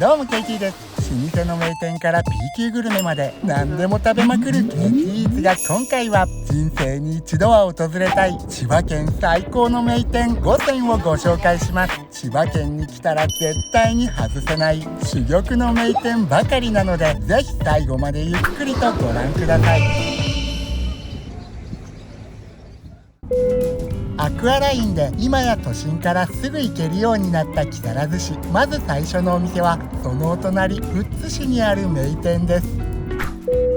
どうも KT です。老舗の名店から B 級グルメまで何でも食べまくる KT イーツが今回は人生に一度は訪れたい千葉県最高の名店5選をご紹介します。千葉県に来たら絶対に外せない珠玉の名店ばかりなので、ぜひ最後までゆっくりとご覧ください。アクアラインで今や都心からすぐ行けるようになった木更津市。まず最初のお店はそのお隣富津市にある名店です。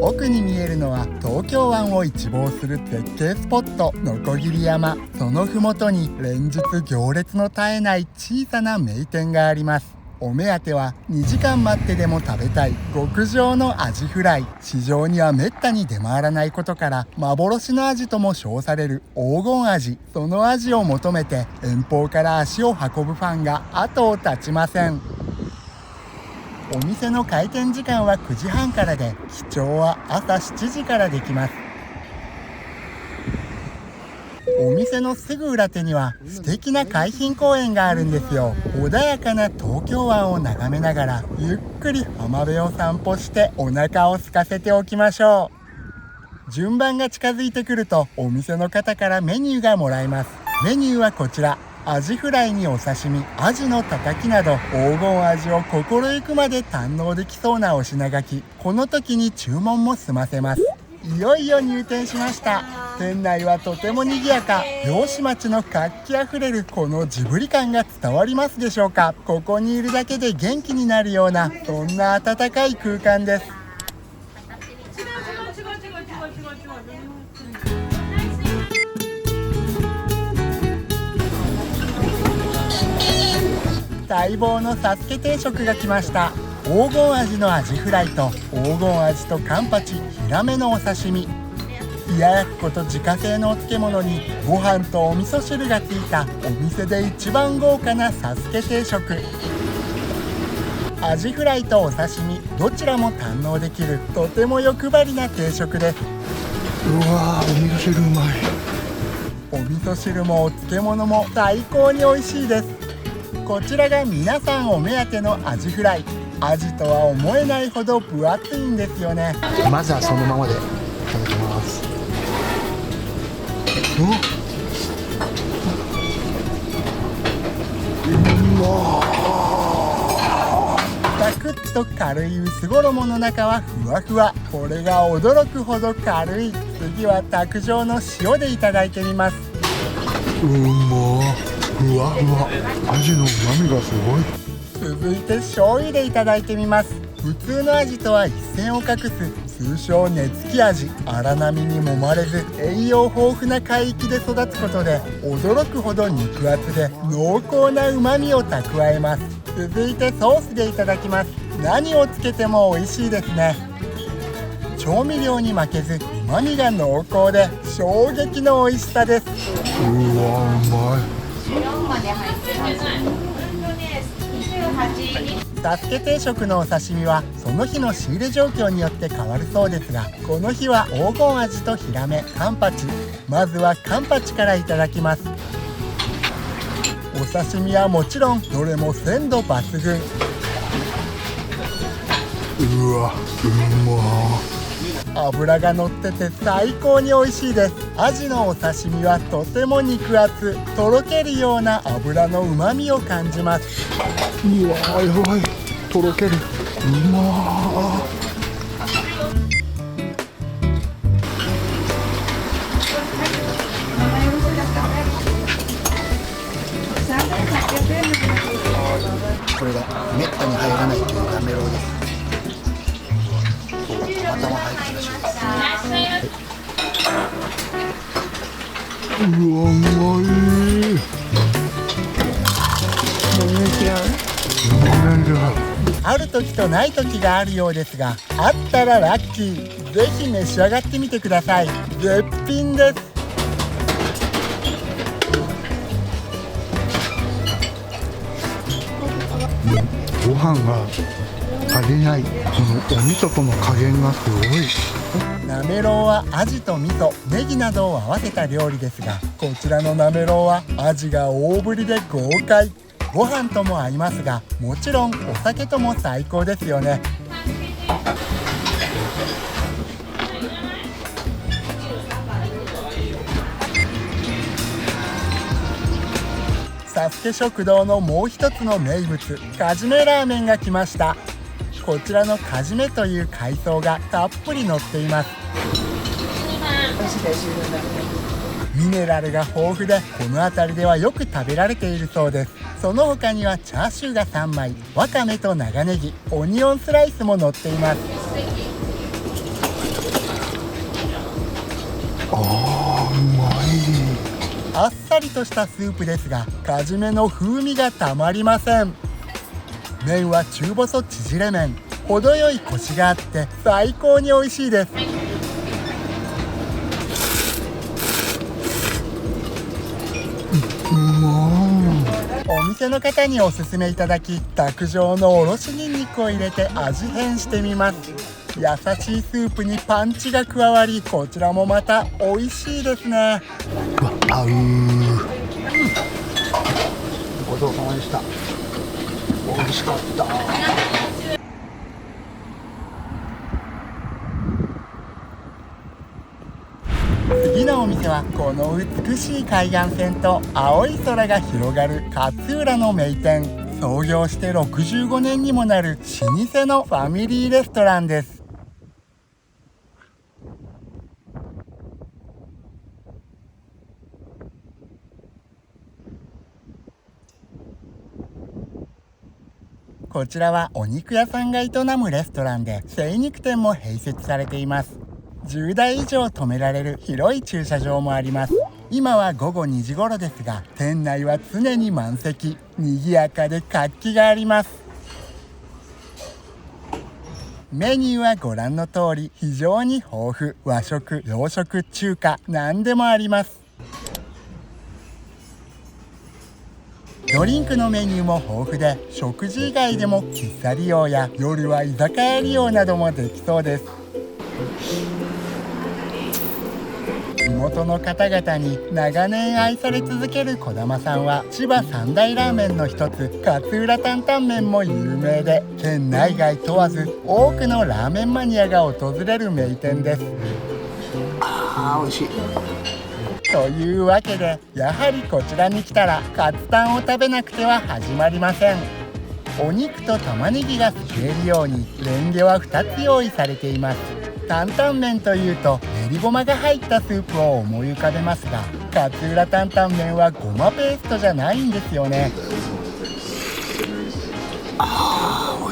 奥に見えるのは東京湾を一望する絶景スポット鋸山。その麓に連日行列の絶えない小さな名店があります。お目当ては2時間待ってでも食べたい極上のアジフライ。市場にはめったに出回らないことから幻のアジとも称される黄金アジ。そのアジを求めて遠方から足を運ぶファンが後を絶ちません。お店の開店時間は9時半からで、記帳は朝7時からできます。お店のすぐ裏手には素敵な海浜公園があるんですよ。穏やかな東京湾を眺めながらゆっくり浜辺を散歩してお腹を空かせておきましょう。順番が近づいてくるとお店の方からメニューがもらえます。メニューはこちら。アジフライにお刺身、アジのたたきなど黄金アジを心ゆくまで堪能できそうなお品書き。この時に注文も済ませます。いよいよ入店しました。店内はとても賑やか。漁師町の活気あふれるこのジブリ感が伝わりますでしょうか。ここにいるだけで元気になるような、そんな温かい空間です。待望のサスケ定食が来ました。黄金アジのアジフライと黄金アジとカンパチ、ヒラメのお刺身、冷ややっこと自家製のお漬物にご飯とお味噌汁がついたお店で一番豪華なサスケ定食。アジフライとお刺身どちらも堪能できるとても欲張りな定食です。うわー、お味噌汁うまい。お味噌汁もお漬物も最高に美味しいです。こちらが皆さんお目当てのアジフライ。アジとは思えないほど分厚いんですよね。まずはそのままでいただきます。うわサクッと軽い薄衣の中はふわふわ。これが驚くほど軽い。次は卓上の塩でいただいてみます。ふわふわ、アジの旨味がすごい。続いて醤油でいただいてみます。普通のアジとは一線を画す通称根付きアジ。荒波に揉まれず栄養豊富な海域で育つことで驚くほど肉厚で濃厚な旨味を蓄えます。続いてソースでいただきます。何をつけても美味しいですね。調味料に負けず旨味が濃厚で衝撃の美味しさです。うわ、うまい。サスケ定食のお刺身はその日の仕入れ状況によって変わるそうですが、この日は黄金アジとヒラメ、カンパチ。まずはカンパチからいただきます。お刺身はもちろんどれも鮮度抜群。うわ、うま。脂が乗ってて最高に美味しいです。アジのお刺身はとても肉厚。とろけるような脂の旨味を感じます。うわー、やばい。とろける。うまー。これがめったに入らないというなめろうです。たまたま入ったらしいです。うわ、うまい。全然違う。全然違う。ある時とない時があるようですが、あったらラッキー。ぜひ召し上がってみてください。絶品です。ご飯が足りない。このお味噌との加減がすごい。なめろうはアジと味噌、ネギなどを合わせた料理ですが、こちらのなめろうはアジが大ぶりで豪快。ご飯とも合いますが、もちろんお酒とも最高ですよね。サスケ食堂のもう一つの名物、かじめラーメンが来ました。こちらのかじめという海藻がたっぷり乗っています。ミネラルが豊富で、この辺りではよく食べられているそうです。その他にはチャーシューが3枚、わかめと長ネギ、オニオンスライスも乗っています。うまい。あっさりとしたスープですが、かじめの風味がたまりません。麺は中細縮れ麺、程よいコシがあって最高に美味しいです。お店の方におすすめいただき、卓上のおろしにんにくを入れて味変してみます。優しいスープにパンチが加わり、こちらもまた美味しいですね。ごちそうさまでした。美味しかった。次のお店はこの美しい海岸線と青い空が広がる勝浦の名店。創業して65年にもなる老舗のファミリーレストランです。こちらはお肉屋さんが営むレストランで、精肉店も併設されています。10台以上止められる広い駐車場もあります。今は午後2時頃ですが、店内は常に満席、賑やかで活気があります。メニューはご覧の通り非常に豊富。和食、洋食、中華、何でもあります。ドリンクのメニューも豊富で、食事以外でも喫茶利用や夜は居酒屋利用などもできそうです。地元の方々に長年愛され続けるこだまさんは、千葉三大ラーメンの一つ勝浦タンタンメンも有名で、県内外問わず多くのラーメンマニアが訪れる名店です。美味しい。というわけで、やはりこちらに来たらカツタンを食べなくては始まりません。お肉と玉ねぎがすくえるようにレンゲは2つ用意されています。担々麺というと練りごまが入ったスープを思い浮かべますが、勝浦担々麺はごまペーストじゃないんですよね。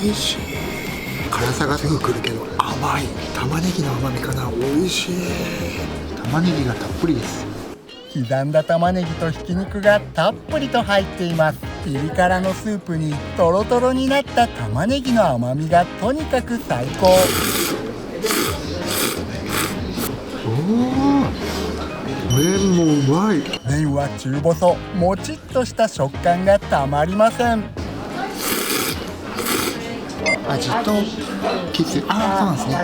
美味しい。辛さがすぐくるけど甘い。玉ねぎの甘みかな。美味しい。玉ねぎがたっぷりです。刻んだ玉ねぎとひき肉がたっぷりと入っています。ピリ辛のスープにトロトロになった玉ねぎの甘みがとにかく最高。麺もうまい。麺は中細、もちっとした食感がたまりません。味とキス。そうなんですね。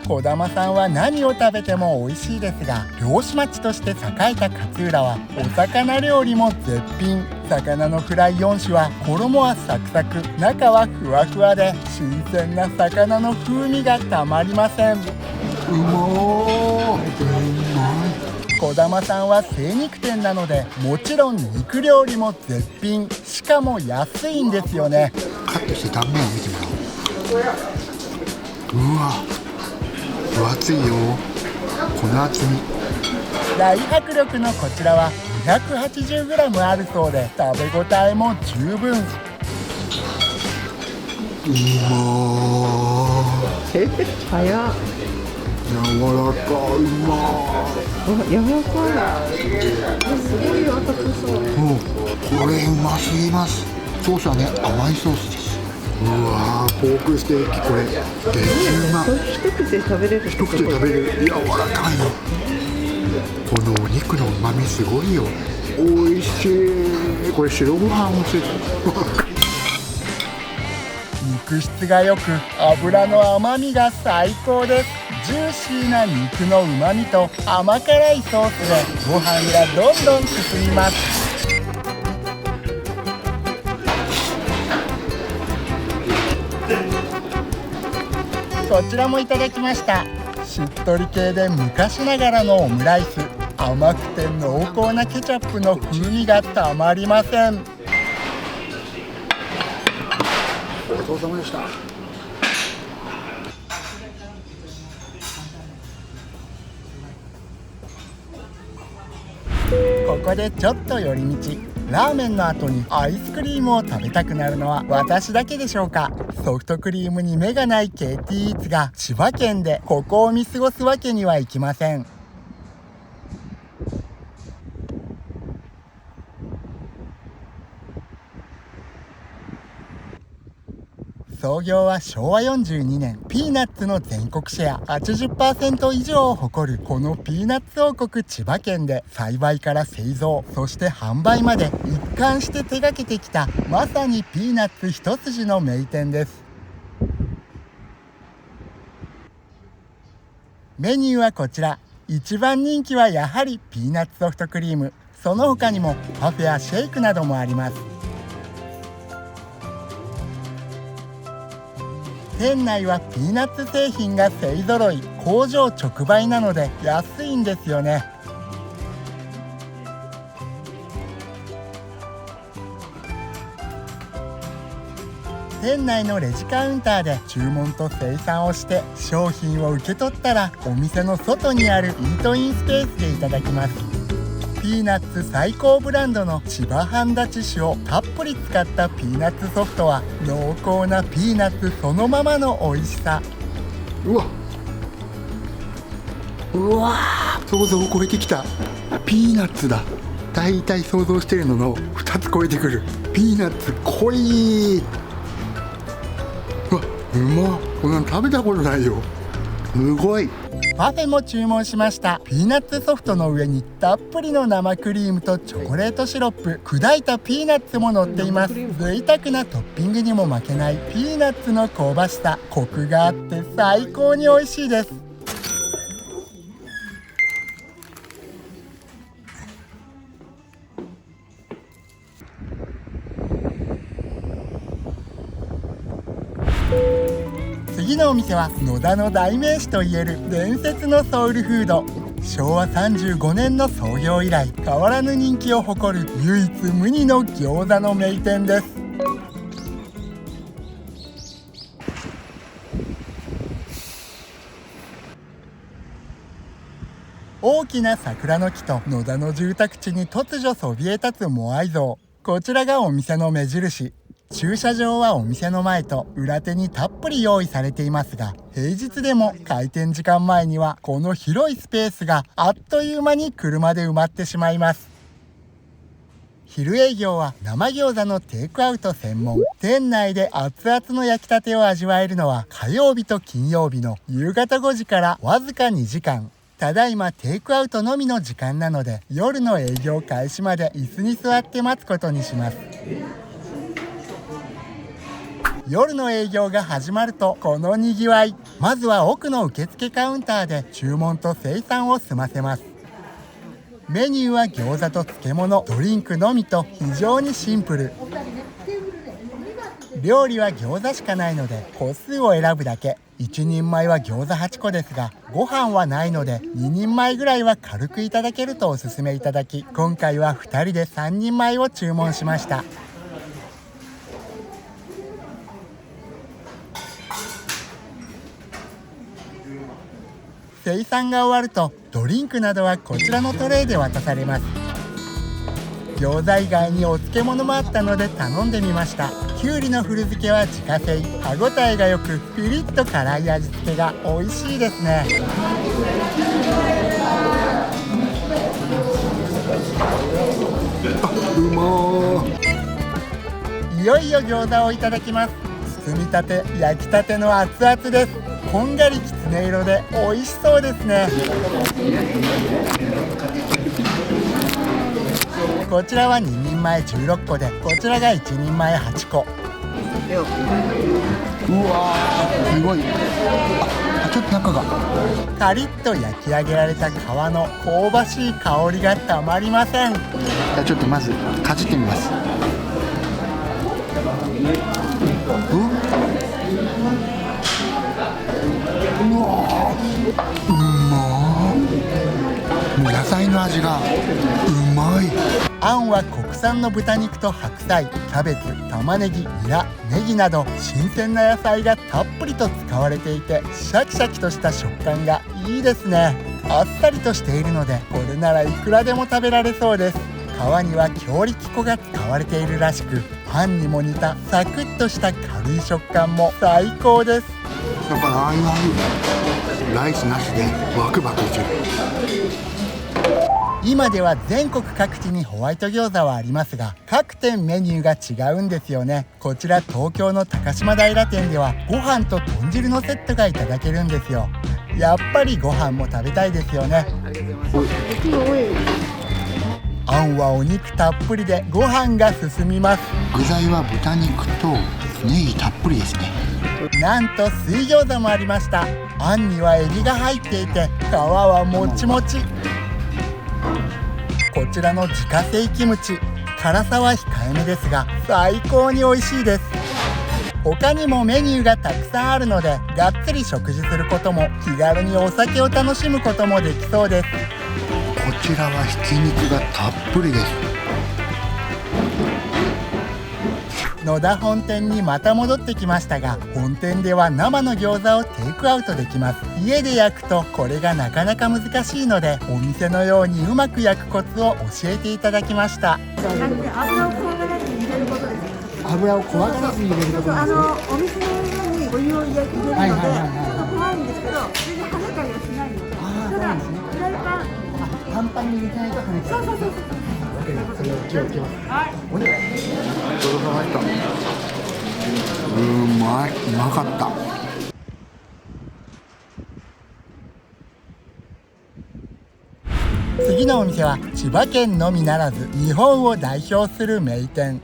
こだまさんは何を食べても美味しいですが、漁師町として栄えた勝浦はお魚料理も絶品。魚のフライ4種は衣はサクサク、中はふわふわで、新鮮な魚の風味がたまりません。こだまさんは精肉店なので、もちろん肉料理も絶品。しかも安いんですよね。カットして断面を見てもらおう。うわ、分厚いよ。この厚み。大迫力のこちらは 280g あるそうで、食べ応えも十分。早っ。柔らかい。柔らかい。すごい温かそう。これうますぎます。ソースはね、甘いソースです。うわー、ポークステーキ、これ激うま。一口で食べれる。一口で食べれる。柔らかいの。このお肉の旨味すごいよ。美味しい。これ白ご飯欲しい。肉質が良く、脂の甘みが最高です。ジューシーな肉の旨みと甘辛いソースでご飯がどんどん進みます。こちらもいただきました。しっとり系で昔ながらのオムライス、甘くて濃厚なケチャップの風味がたまりません。ごちそうさまでした。ここでちょっと寄り道。ラーメンの後にアイスクリームを食べたくなるのは私だけでしょうか。ソフトクリームに目がない KT イーツが千葉県でここを見過ごすわけにはいきません。創業は昭和42年。ピーナッツの全国シェア 80% 以上を誇るこのピーナッツ王国千葉県で、栽培から製造、そして販売まで一貫して手掛けてきた、まさにピーナッツ一筋の名店です。メニューはこちら。一番人気はやはりピーナッツソフトクリーム。その他にもパフェやシェイクなどもあります。店内はピーナッツ製品が勢ぞろい。工場直売なので安いんですよね。店内のレジカウンターで注文と精算をして商品を受け取ったら、お店の外にあるイートインスペースでいただきます。ピーナッツ最高ブランドの千葉半立酒をたっぷり使ったピーナッツソフトは、濃厚なピーナッツそのままの美味しさ。うわ想像を超えてきた。ピーナッツだ。大体想像してるのの2つ超えてくる。ピーナッツ濃い。うわうまっ。こんなの食べたことないよ。すごい。パフェも注文しました。ピーナッツソフトの上にたっぷりの生クリームとチョコレートシロップ、砕いたピーナッツも乗っています。贅沢なトッピングにも負けないピーナッツの香ばしさ、コクがあって最高に美味しいです。次のお店は野田の代名詞といえる伝説のソウルフード。昭和35年の創業以来変わらぬ人気を誇る唯一無二の餃子の名店です。大きな桜の木と野田の住宅地に突如そびえ立つモアイ像。こちらがお店の目印。駐車場はお店の前と裏手にたっぷり用意されていますが、平日でも開店時間前にはこの広いスペースがあっという間に車で埋まってしまいます。昼営業は生餃子のテイクアウト専門。店内で熱々の焼きたてを味わえるのは火曜日と金曜日の夕方5時からわずか2時間。ただいまテイクアウトのみの時間なので、夜の営業開始まで椅子に座って待つことにします。夜の営業が始まるとこのにぎわい。まずは奥の受付カウンターで注文と精算を済ませます。メニューは餃子と漬物、ドリンクのみと非常にシンプル。料理は餃子しかないので個数を選ぶだけ。1人前は餃子8個ですが、ご飯はないので2人前ぐらいは軽くいただけるとおすすめいただき、今回は2人で3人前を注文しました。精算が終わるとドリンクなどはこちらのトレイで渡されます。餃子以外にお漬物もあったので頼んでみました。きゅうりの古漬けは自家製、歯ごたえがよくピリッと辛い味付けが美味しいですね。うまー。いよいよ餃子をいただきます。包みたて焼きたての熱々です。こんがりきつね色で美味しそうですね。こちらは2人前16個で、こちらが1人前8個。うわーすごい。ちょっと中がカリッと焼き上げられた皮の香ばしい香りがたまりません。じゃあちょっとまずかじってみます。もう野菜の味がうまい。あんは国産の豚肉と白菜、キャベツ、玉ねぎ、ニラ、ネギなど新鮮な野菜がたっぷりと使われていて、シャキシャキとした食感がいいですね。あっさりとしているので、これならいくらでも食べられそうです。皮には強力粉が使われているらしく、パンにも似たサクッとした軽い食感も最高です。やっぱラー油合う。ライスなしでバクバクいける。今では全国各地にホワイト餃子はありますが、各店メニューが違うんですよね。こちら東京の高島平店ではご飯と豚汁のセットがいただけるんですよ。やっぱりご飯も食べたいですよね。あんはお肉たっぷりでご飯が進みます。具材は豚肉とネギたっぷりですね。なんと水餃子もありました。あんにはエビが入っていて、皮はもちもち。こちらの自家製キムチ、辛さは控えめですが最高に美味しいです。他にもメニューがたくさんあるので、がっつり食事することも気軽にお酒を楽しむこともできそうです。こちらはひき肉がたっぷりです。野田本店にまた戻ってきましたが、本店では生の餃子をテイクアウトできます。家で焼くとこれがなかなか難しいので、お店のようにうまく焼くコツを教えていただきました。油を怖がらずに入れることなんですね。お店の上にお湯を入れるので、ちょっと怖いんですけど、それで跳ねたりはしないので。ただフライパン、パンパンに入れてないと跳ねちゃう。そう。それを気をつけます。ごちそうさまでした。うまかった。次のお店は千葉県のみならず日本を代表する名店。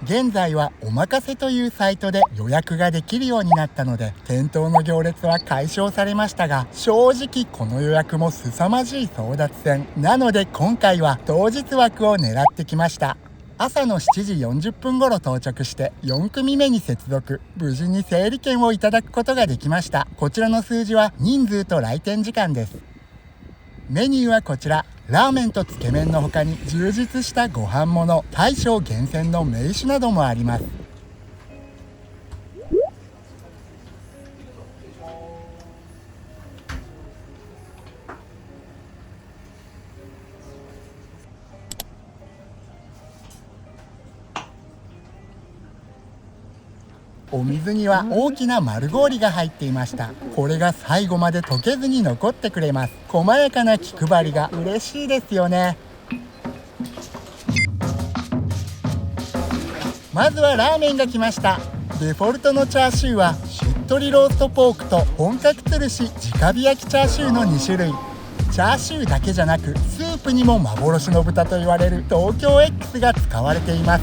現在はおまかせというサイトで予約ができるようになったので、店頭の行列は解消されましたが、正直この予約も凄まじい争奪戦なので、今回は当日枠を狙ってきました。朝の7時40分頃到着して4組目に接続、無事に整理券をいただくことができました。こちらの数字は人数と来店時間です。メニューはこちら。ラーメンとつけ麺の他に充実したご飯物、大将厳選の名酒などもあります。お水には大きな丸氷が入っていました。これが最後まで溶けずに残ってくれます。細やかな気配りが嬉しいですよね。まずはラーメンが来ました。デフォルトのチャーシューはしっとりローストポークと本格つるし直火焼きチャーシューの2種類。チャーシューだけじゃなくスープにも幻の豚と言われる東京 X が使われています。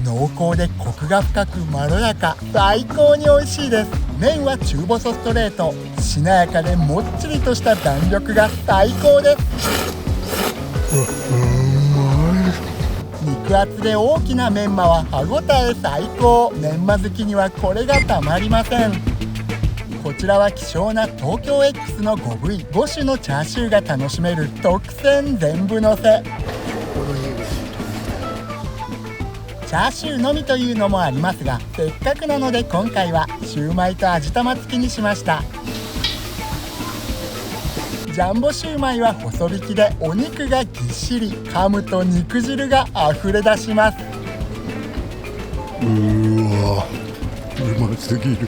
濃厚でコクが深くまろやか、最高に美味しいです。麺は中細ストレート、しなやかでもっちりとした弾力が最高です。肉厚で大きなメンマは歯ごたえ最高。メンマ好きにはこれがたまりません。こちらは希少な東京 X の5部位5種のチャーシューが楽しめる特選全部のせ。チャーシューのみというのもありますが、せっかくなので今回はシューマイと味玉付きにしました。ジャンボシューマイは細引きでお肉がぎっしり、噛むと肉汁があふれ出します。うますぎる。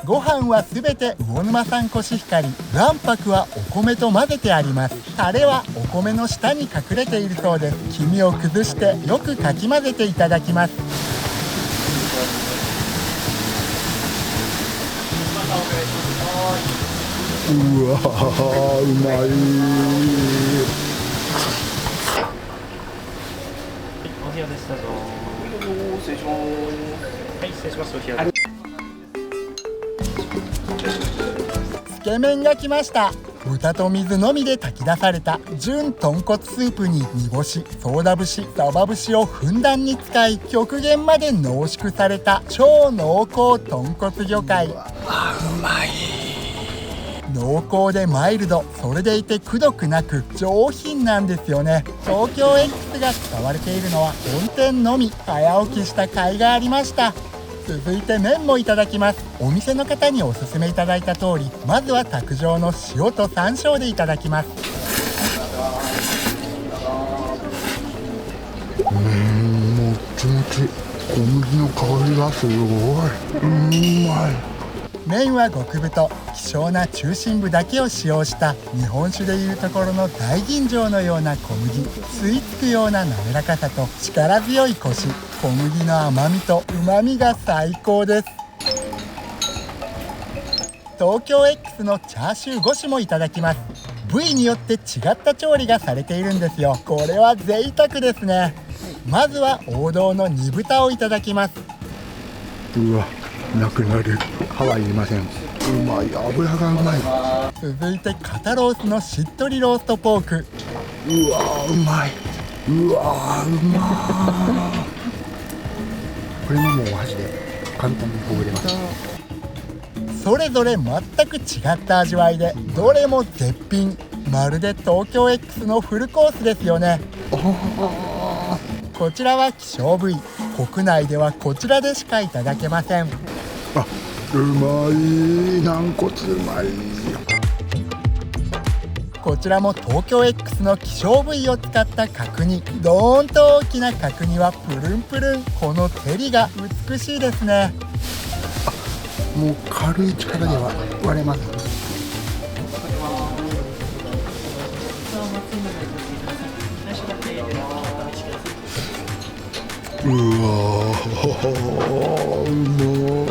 ご飯はすべて魚沼産コシヒカリ、卵白はお米と混ぜてあります。タレはお米の下に隠れているそうです。黄身を崩してよくかき混ぜていただきます。うわー、うまい。お部屋です。どうぞ。失礼します。はい、失礼します。お部屋。ケメンが来ました。豚と水のみで炊き出された純豚骨スープに煮干し、ソーダ節、サバ節をふんだんに使い、極限まで濃縮された超濃厚豚骨魚介。うまい。濃厚でマイルド、それでいてくどくなく上品なんですよね。東京 X が使われているのは本店のみ。早起きした甲斐がありました。続いて麺もいただきます。お店の方におすすめいただいた通り、まずは卓上の塩と山椒でいただきます。もちもち、小麦の香りがすごい。うまい。麺は極太、希少な中心部だけを使用した日本酒でいうところの大吟醸のような小麦。吸い付くような滑らかさと力強いコシ、小麦の甘みと旨みが最高です。東京 X のチャーシュー5種もいただきます。部位によって違った調理がされているんですよ。これは贅沢ですね。まずは王道の煮豚をいただきます。うわ、なくなる。歯はいりません。うまい。油がうまい。続いて肩ロースのしっとりローストポーク。うわ、うまい。うわ、うまい。これももう箸で簡単にほぐれます。それぞれ全く違った味わいで、どれも絶品。まるで東京 X のフルコースですよね。こちらは希少部位、国内ではこちらでしかいただけません。あ、うまい。軟骨うまい。こちらも東京 X の希少部位を使った角煮。ドーンと大きな角煮はプルンプルン。この照りが美しいですね。もう軽い力では割れます。うわー、もう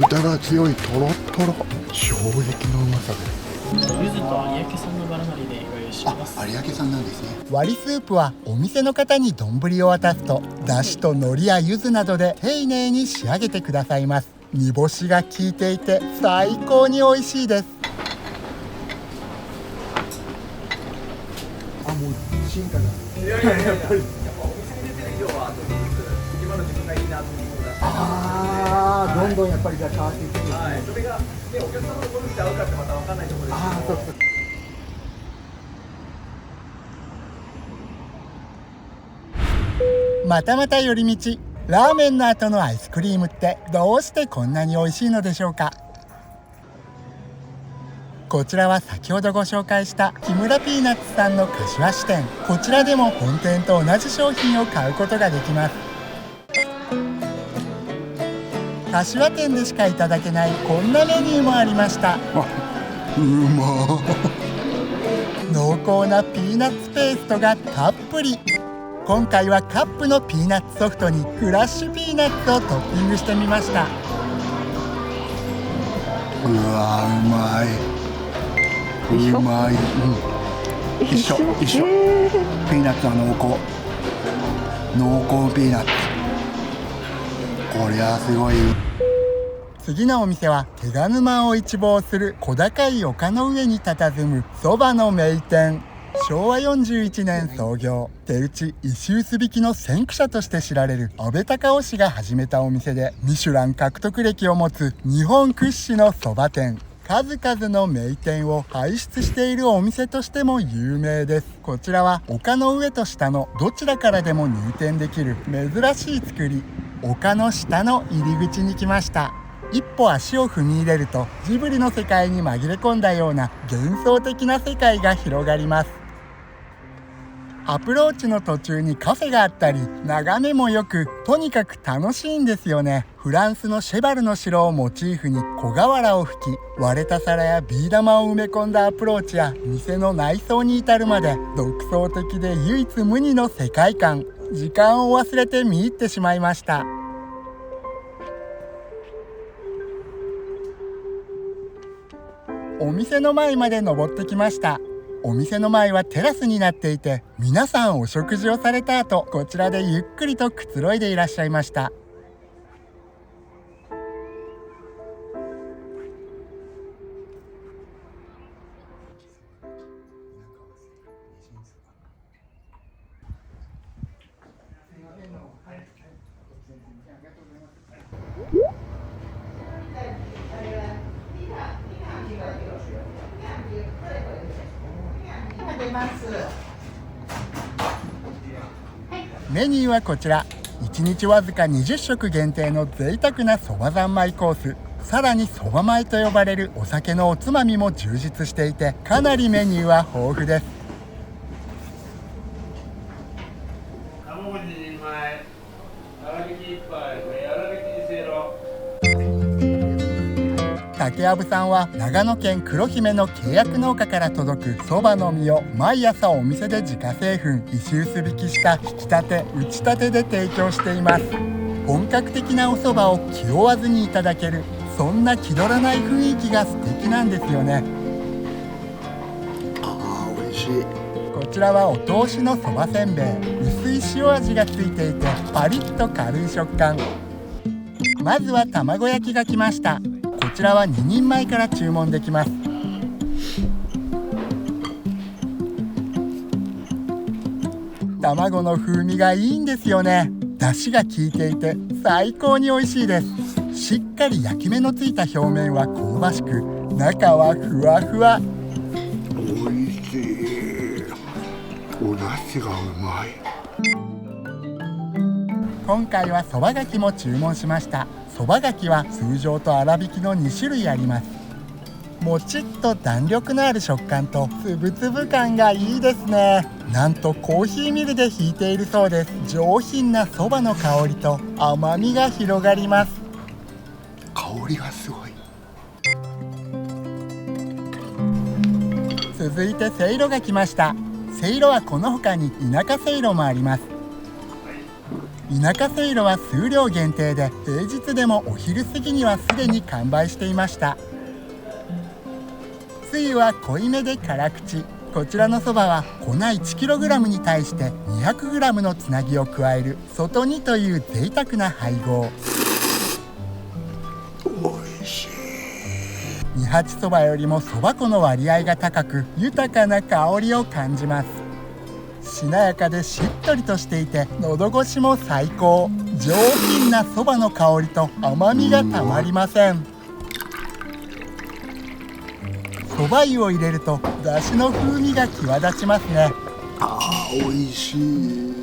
豚が強い、トロットロ、衝撃のうまさです。柚子と有明産のバラ海苔でご用意します。有明産なんですね。割りスープはお店の方に丼を渡すと、だしと海苔や柚子などで丁寧に仕上げてくださいます。煮干しが効いていて最高に美味しいです。あ、もう進化だ。ああ、どんどんやっぱりじゃあ変わっていくんですね。それがね、お客様の好みと合うかってまた分かんないところです。ああ、そうそう。またまた寄り道。ラーメンの後のアイスクリームってどうしてこんなに美味しいのでしょうか。こちらは先ほどご紹介した木村ピーナッツさんの柏支店。こちらでも本店と同じ商品を買うことができます。柏店でしかいただけないこんなメニューもありました。うま濃厚なピーナッツペーストがたっぷり。今回はカップのピーナッツソフトにクラッシュピーナッツをトッピングしてみました。うわ、うまい。うまい。一緒。ピーナッツは濃厚ピーナッツ。こりゃすごい。次のお店は手賀沼を一望する小高い丘の上に佇むそばの名店。昭和41年創業、手打ち石臼びきの先駆者として知られる安倍隆夫氏が始めたお店で、ミシュラン獲得歴を持つ日本屈指のそば店。数々の名店を輩出しているお店としても有名です。こちらは丘の上と下のどちらからでも入店できる珍しい作り。丘の下の入り口に来ました。一歩足を踏み入れるとジブリの世界に紛れ込んだような幻想的な世界が広がります。アプローチの途中にカフェがあったり、眺めもよく、とにかく楽しいんですよね。フランスのシェバルの城をモチーフに小瓦を吹き、割れた皿やビー玉を埋め込んだアプローチや店の内装に至るまで独創的で唯一無二の世界観。時間を忘れて見入ってしまいました。お店の前まで登ってきました。お店の前はテラスになっていて、皆さんお食事をされた後、こちらでゆっくりとくつろいでいらっしゃいました。メニューはこちら。1日わずか20食限定の贅沢なそば三昧コース。さらにそば前と呼ばれるお酒のおつまみも充実していて、かなりメニューは豊富です。卵2人前、粗挽き1杯、粗挽きにせろ。竹藪さんは長野県黒姫の契約農家から届くそばの実を毎朝お店で自家製粉石臼引きした引きたて打ちたてで提供しています。本格的なおそばを気負わずにいただける、そんな気取らない雰囲気が素敵なんですよね。美味しい。こちらはお通しのそばせんべい。薄い塩味がついていてパリッと軽い食感。まずは卵焼きが来ました。こちらは2人前から注文できます。卵の風味がいいんですよね。出汁が効いていて最高に美味しいです。しっかり焼き目のついた表面は香ばしく、中はふわふわ。美味しい。お出汁がうまい。今回はそばがきも注文しました。そばがきは通常と粗挽きの2種類あります。もちっと弾力のある食感とつぶつぶ感がいいですね。なんとコーヒーミルでひいているそうです。上品なそばの香りと甘みが広がります。香りがすごい。続いてせいろが来ました。せいろはこの他に田舎せいろもあります。田舎せいろは数量限定で、平日でもお昼過ぎにはすでに完売していました。つゆは濃いめで辛口。こちらのそばは粉 1kg に対して 200g のつなぎを加える外煮という贅沢な配合。美味しい。二八そばよりもそば粉の割合が高く、豊かな香りを感じます。しなやかでしっとりとしていて喉越しも最高。上品なそばの香りと甘みがたまりません。そば湯を入れるとだしの風味が際立ちますね。美味しい。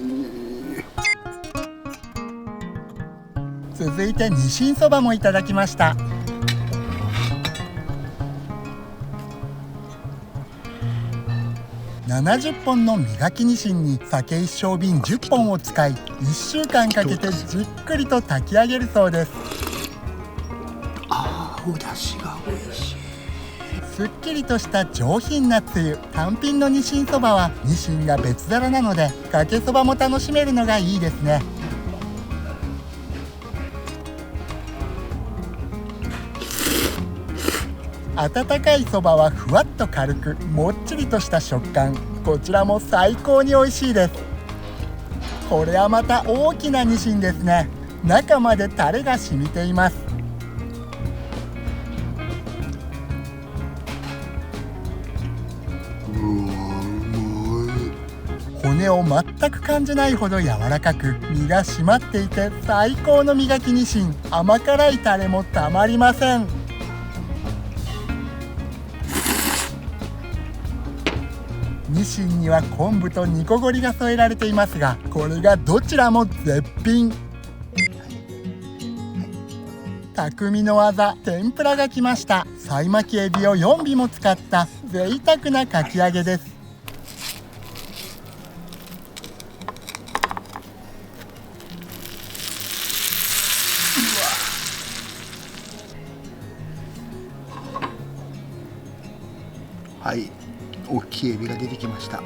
続いてにしんそばもいただきました。70本の磨きにしんに酒一升瓶10本を使い、1週間かけてじっくりと炊き上げるそうです。お出汁が美味しい。すっきりとした上品なつゆ。単品のにしんそばはにしんが別皿なので、かけそばも楽しめるのがいいですね。温かいそばはふわっと軽く、もっちりとした食感。こちらも最高に美味しいです。これはまた大きなにしんですね。中までタレが染みています。骨を全く感じないほど柔らかく、身が締まっていて最高の磨きにしん。甘辛いタレもたまりません。にしんには昆布と煮こごりが添えられていますが、これがどちらも絶品。匠の技、天ぷらが来ました。さ巻きエビを4尾も使った贅沢なかき揚げです。はい、大きいエビが出てきました。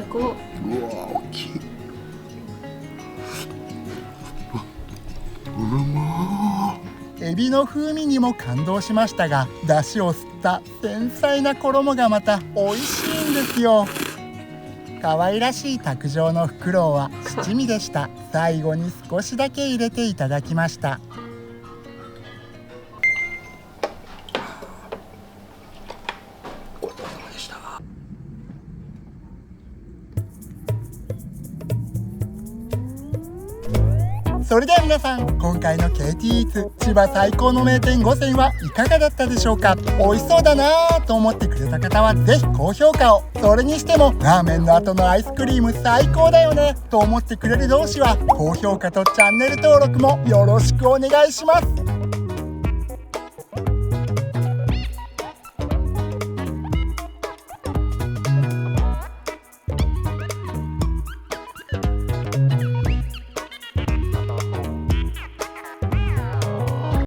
こううわ、大きい。うまエビの風味にも感動しましたが、出汁を吸った繊細な衣がまた美味しいんですよ。可愛らしい卓上のフクロウは七味でした。最後に少しだけ入れていただきました。ごちそうさまでした。それでは皆さん、今回の KT イーツ千葉最高の名店5選はいかがだったでしょうか。美味しそうだなぁと思ってくれた方はぜひ高評価を。それにしてもラーメンの後のアイスクリーム最高だよねと思ってくれる同士は高評価とチャンネル登録もよろしくお願いします。